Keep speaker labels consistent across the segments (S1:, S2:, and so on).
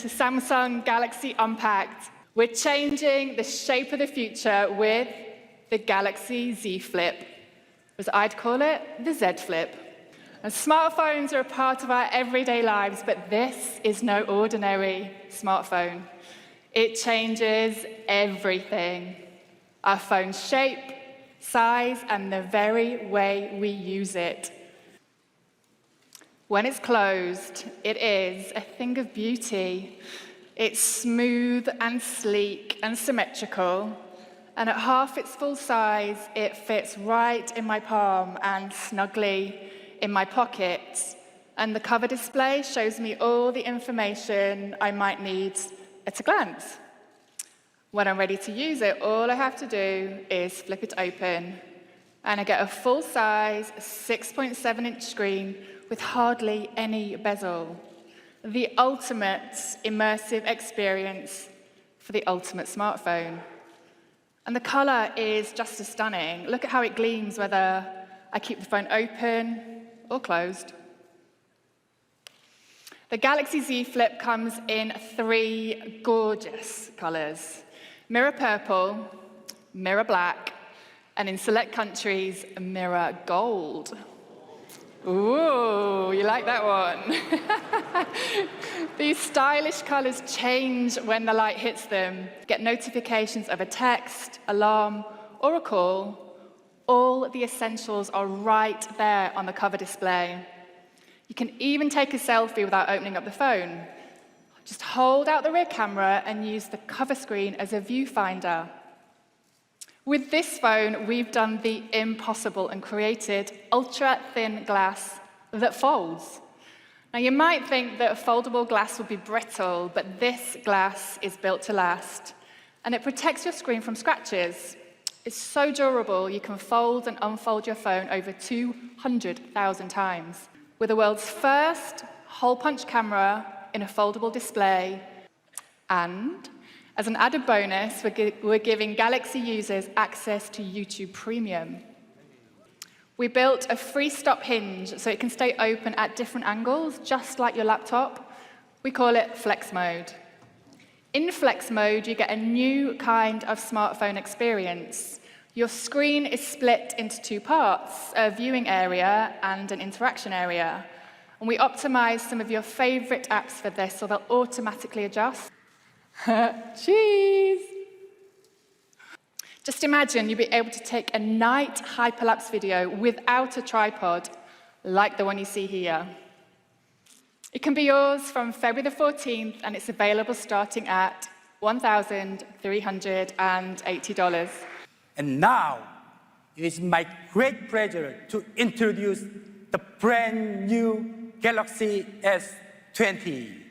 S1: to Samsung Galaxy Unpacked. We're changing the shape of the future with the Galaxy Z Flip, as I'd call it, the Z Flip. And smartphones are a part of our everyday lives, but this is no ordinary smartphone. It changes everything. Our phone's shape, size, and the very way we use it. When it's closed, it is a thing of beauty. It's smooth and sleek and symmetrical, and at half its full size, it fits right in my palm and snugly in my pocket. And the cover display shows me all the information I might need at a glance. When I'm ready to use it, all I have to do is flip it open, and I get a full-size 6.7-inch screen with hardly any bezel. The ultimate immersive experience for the ultimate smartphone. And the color is just as stunning. Look at how it gleams whether I keep the phone open or closed. The Galaxy Z Flip comes in 3 gorgeous colors: mirror purple, mirror black, and in select countries, mirror gold. Ooh, you like that one? These stylish colors change when the light hits them. Get notifications of a text, alarm, or a call. All the essentials are right there on the cover display. You can even take a selfie without opening up the phone. Just hold out the rear camera and use the cover screen as a viewfinder. With this phone, we've done the impossible and created ultra-thin glass that folds. Now, you might think that a foldable glass would be brittle, but this glass is built to last, and it protects your screen from scratches. It's so durable, you can fold and unfold your phone over 200,000 times. With the world's first hole-punch camera in a foldable display, and as an added bonus, we're giving Galaxy users access to YouTube Premium. We built a free-stop hinge so it can stay open at different angles, just like your laptop. We call it Flex Mode. In Flex Mode, you get a new kind of smartphone experience. Your screen is split into 2 parts, a viewing area and an interaction area. And we optimize some of your favorite apps for this, so they'll automatically adjust. Cheese! Just imagine you'd be able to take a night hyperlapse video without a tripod, like the one you see here. It can be yours from February the 14th, and it's available starting at $1,380.
S2: And now, it is my great pleasure to introduce the brand new Galaxy S20.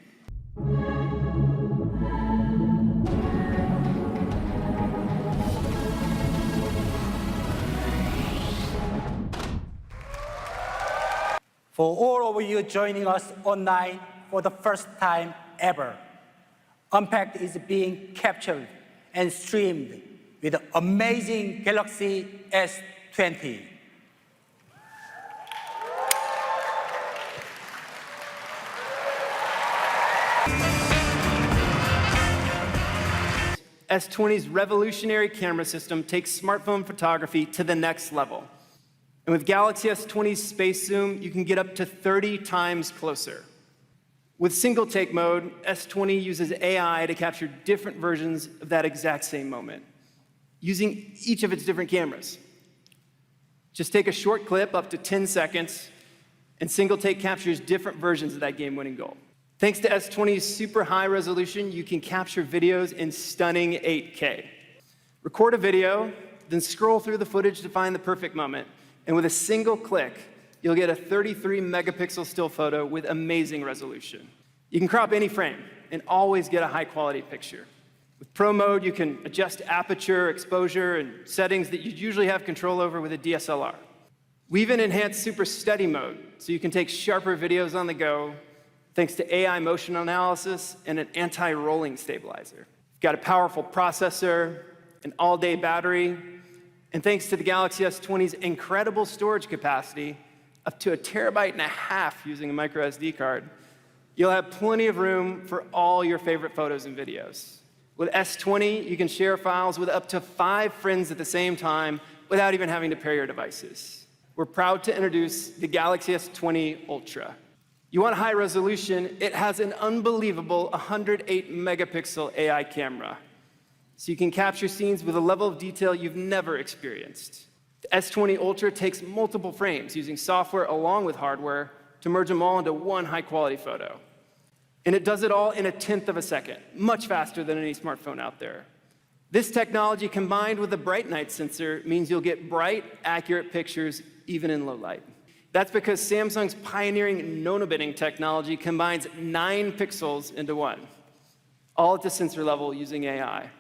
S2: For all of you joining us online for the first time ever, Unpacked is being captured and streamed with the amazing Galaxy S20.
S3: S20's revolutionary camera system takes smartphone photography to the next level. And with Galaxy S20's Space Zoom, you can get up to 30 times closer. With single take mode, S20 uses AI to capture different versions of that exact same moment, using each of its different cameras. Just take a short clip up to 10 seconds, and single take captures different versions of that game-winning goal. Thanks to S20's super high resolution, you can capture videos in stunning 8K. Record a video, then scroll through the footage to find the perfect moment. And with a single click, you'll get a 33 megapixel still photo with amazing resolution. You can crop any frame and always get a high quality picture. With Pro Mode, you can adjust aperture, exposure, and settings that you'd usually have control over with a DSLR. We even enhanced Super Steady Mode, so you can take sharper videos on the go, thanks to AI motion analysis and an anti-rolling stabilizer. You've got a powerful processor, an all-day battery, and thanks to the Galaxy S20's incredible storage capacity, up to 1.5 terabytes using a micro SD card, You'll have plenty of room for all your favorite photos and videos. With S20, you can share files with up to 5 friends at the same time without even having to pair your devices. We're proud to introduce the Galaxy S20 Ultra. You want high resolution? It has an unbelievable 108 megapixel AI camera. So you can capture scenes with a level of detail you've never experienced. The S20 Ultra takes multiple frames using software along with hardware to merge them all into one high-quality photo. And it does it all in 1/10 of a second, much faster than any smartphone out there. This technology combined with the bright night sensor means you'll get bright, accurate pictures even in low light. That's because Samsung's pioneering nonobitting technology combines 9 pixels into one, all at the sensor level using AI.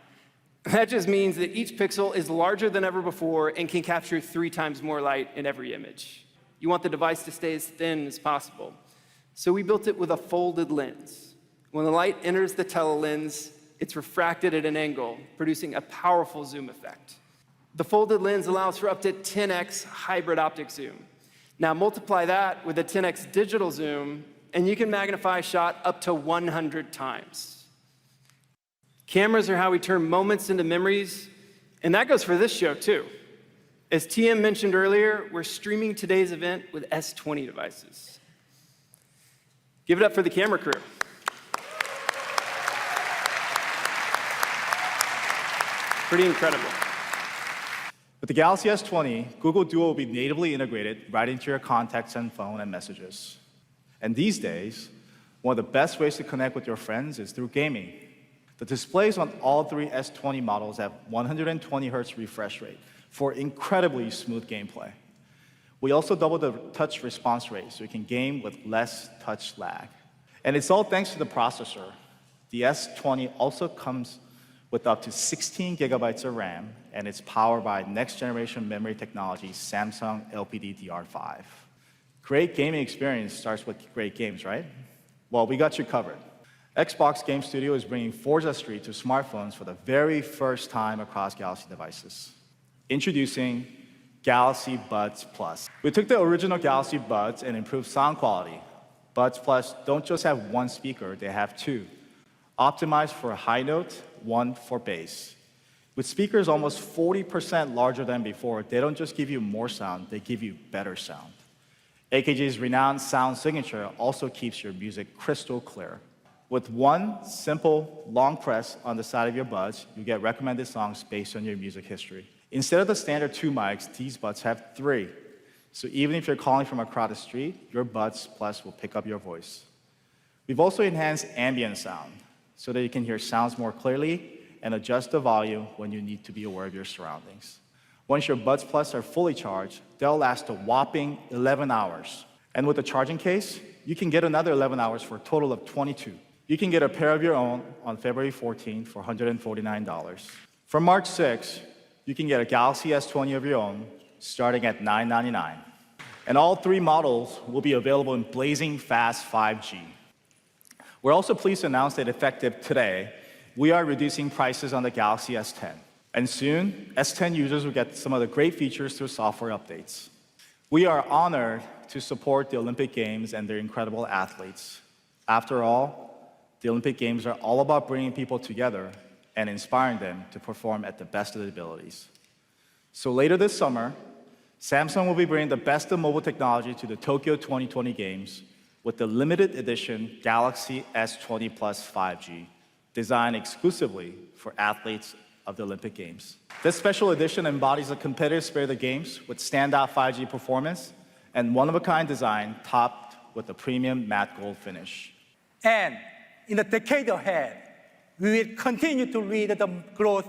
S3: That just means that each pixel is larger than ever before and can capture 3 times more light in every image. You want the device to stay as thin as possible. So we built it with a folded lens. When the light enters the telelens, it's refracted at an angle, producing a powerful zoom effect. The folded lens allows for up to 10x hybrid optic zoom. Now multiply that with a 10x digital zoom, and you can magnify a shot up to 100 times. Cameras are how we turn moments into memories, and that goes for this show too. As TM mentioned earlier, we're streaming today's event with S20 devices. Give it up for the camera crew. Pretty incredible.
S4: With the Galaxy S20, Google Duo will be natively integrated right into your contacts and phone and messages. And these days, one of the best ways to connect with your friends is through gaming. The displays on all 3 S20 models have 120 Hz refresh rate for incredibly smooth gameplay. We also doubled the touch response rate so you can game with less touch lag. And it's all thanks to the processor. The S20 also comes with up to 16 gigabytes of RAM, and it's powered by next-generation memory technology, Samsung LPDDR5. Great gaming experience starts with great games, right? Well, we got you covered. Xbox Game Studio is bringing Forza Street to smartphones for the very first time across Galaxy devices. Introducing Galaxy Buds Plus. We took the original Galaxy Buds and improved sound quality. Buds Plus don't just have 1 speaker, they have 2. Optimized for a high note, 1 for bass. With speakers almost 40% larger than before, they don't just give you more sound, they give you better sound. AKG's renowned sound signature also keeps your music crystal clear. With 1 simple, long press on the side of your buds, you get recommended songs based on your music history. Instead of the standard 2 mics, these buds have 3. So even if you're calling from a crowded street, your Buds Plus will pick up your voice. We've also enhanced ambient sound so that you can hear sounds more clearly and adjust the volume when you need to be aware of your surroundings. Once your Buds Plus are fully charged, they'll last a whopping 11 hours. And with a charging case, you can get another 11 hours for a total of 22. You can get a pair of your own on February 14th for $149. From March 6th, you can get a Galaxy S20 of your own starting at $999. And all 3 models will be available in blazing fast 5G. We're also pleased to announce that effective today, we are reducing prices on the Galaxy S10. And soon, S10 users will get some of the great features through software updates. We are honored to support the Olympic Games and their incredible athletes. After all, the Olympic Games are all about bringing people together and inspiring them to perform at the best of their abilities. So later this summer, Samsung will be bringing the best of mobile technology to the Tokyo 2020 Games with the limited edition Galaxy S20 Plus 5G, designed exclusively for athletes of the Olympic Games. This special edition embodies the competitive spirit of the Games with standout 5G performance and one-of-a-kind design topped with a premium matte gold finish.
S2: And in the decade ahead, we will continue to lead the growth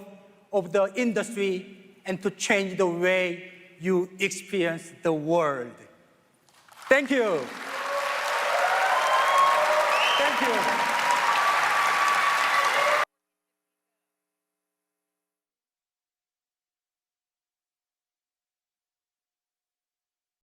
S2: of the industry and to change the way you experience the world. Thank you. Thank you.